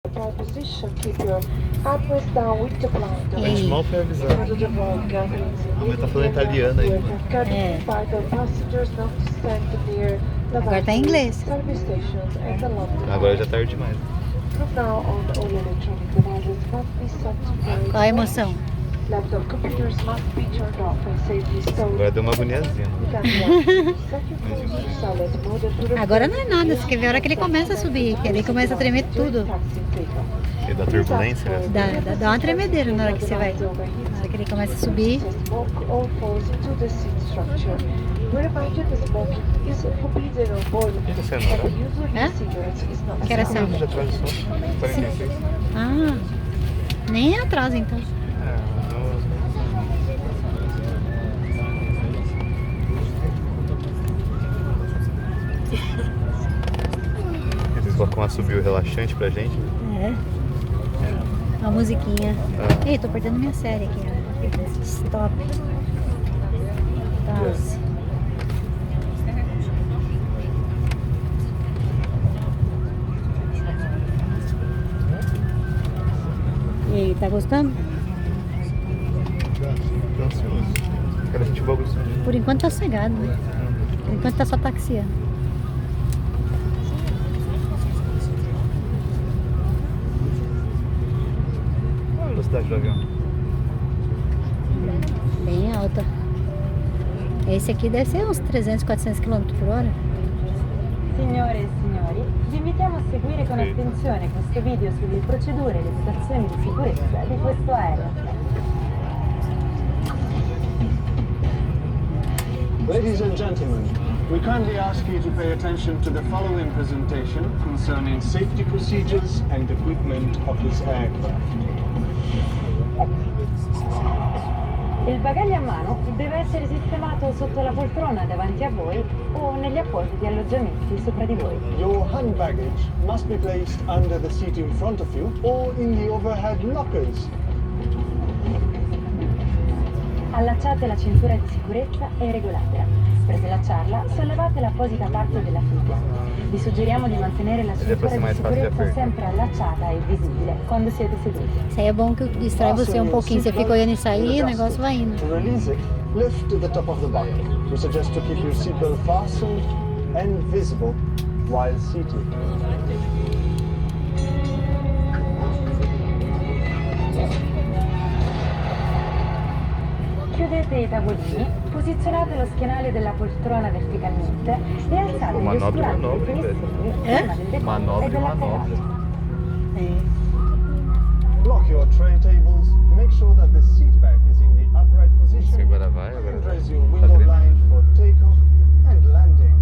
Position, keep your armrest down with the blind. A gente mal foi avisado. A mãe tá falando italiano aí. É. Agora tá em inglês. Agora já é tarde demais. Qual a emoção? Agora deu uma agoniazinha. Agora não é nada, você quer ver a hora que ele começa a subir, que ele começa a tremer tudo. E da turbulência, né? Dá uma tremedeira na hora que você vai. Na hora que ele começa a subir. Quem tá saindo agora? Hã? Que era só? Já atrás só 46. Ah, nem é atraso então. Eles colocam uma subiu relaxante pra gente. É. Uma musiquinha. Ei, tô perdendo minha série aqui, ó. Stop. Pause. E aí, tá gostando? Tô ansioso. Quero sentir o bagulho. Por enquanto tá sossegado, né? Por enquanto tá só taxiando. Qual a velocidade do avião? Bem alta. Esse aqui deve ser uns 300, 400 km por hora. Signore e signori, vi invitiamo a seguire con attenzione questo video sulle procedure e le dotazioni di sicurezza di questo aereo. Ladies and gentlemen, we kindly ask you to pay attention to the following presentation concerning safety procedures and equipment of this aircraft. Il bagaglio a mano deve essere sistemato sotto la poltrona davanti a voi o negli appositi alloggiamenti sopra di voi. Your hand baggage must be placed under the seat in front of you or in the overhead lockers. Allacciate la cintura di sicurezza e regolatela. Per slacciarla, sollevate l'apposita parte della figa. Vi suggeriamo di mantenere la cintura di sicurezza sempre allacciata e visibile quando siete seduti. Isso aí é bom que distrai você um pouquinho. Você fica olhando isso aí e o negócio vai indo. To release it, lift to the top of the bucket. We suggest to keep your seatbelt fastened and visible while seated. Chiudete i tavolini, posizionate lo schienale della poltrona verticalmente e alzate gli Manobra, oscuranti manobra, dei finestrini prima del decollo Manobra, e dell'atterraggio. Lock your tray tables. Make sure that the seat back is in the upright position. Se agora vai, agora And vai. raise your window blind for takeoff and landing.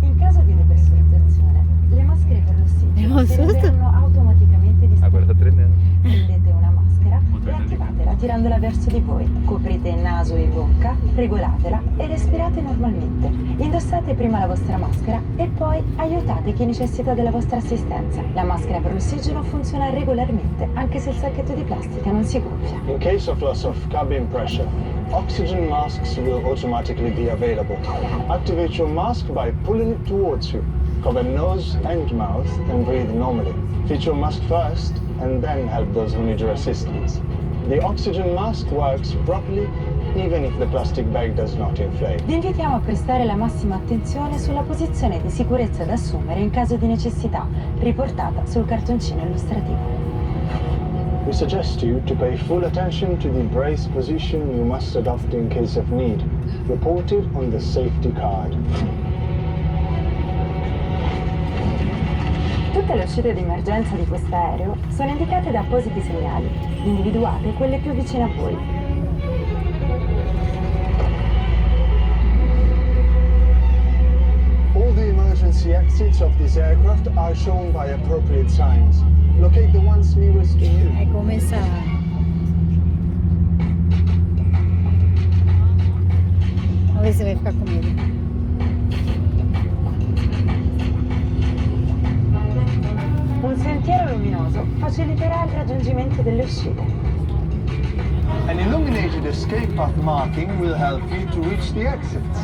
In caso di depressurizzazione, le maschere per l'ossigeno si susto. renderanno automaticamente Agora tá disponibili. tremendo. Prendete una maschera e attivatela tirandola verso di voi. Coprite il naso e bocca, regolatela e respirate normalmente. Indossate prima la vostra maschera e poi aiutate chi necessita della vostra assistenza. La maschera per l'ossigeno funziona regolarmente, anche se il sacchetto di plastica non si gonfia. In case of loss of cabin pressure, oxygen masks will automatically be available. Activate your mask by pulling it towards you. Cover nose and mouth and breathe normally. Fit your mask first and then help those who need your assistance. The oxygen mask works properly even if the plastic bag does not inflate. Vi invitiamo a prestare la massima attenzione sulla posizione di sicurezza da assumere in caso di necessità, riportata sul cartoncino illustrativo. We suggest you to pay full attention to the brace position you must adopt in case of need, reported on the safety card. Tutte le uscite di emergenza di quest'aereo sono indicate da appositi segnali. Individuate quelle più vicine a voi. All the emergency exits of this aircraft are shown by appropriate signs. Locate the ones nearest to you. Vai começar. Vamos ver se vai ficar com medo. Un sentiero luminoso faciliterà il raggiungimento delle uscite. An illuminated escape path marking will help you to reach the exits.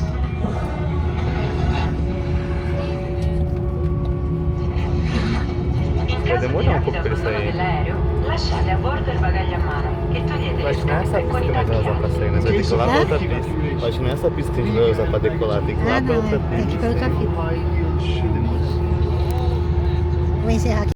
demorar um pouco pra ele sair. Lasciate a bordo il bagaglio a mano e togliete Eu le acho que não é essa scarpe con pista i que a gente vai usar pra tacchi. sair, nós vamos ter que ir lá pra outra pista. Eu acho que não é essa pista que a gente vai usar pra decolar, tem que ir lá Ah, pra não, outra tem que ir pista. pra outra fita. Vou encerrar aqui.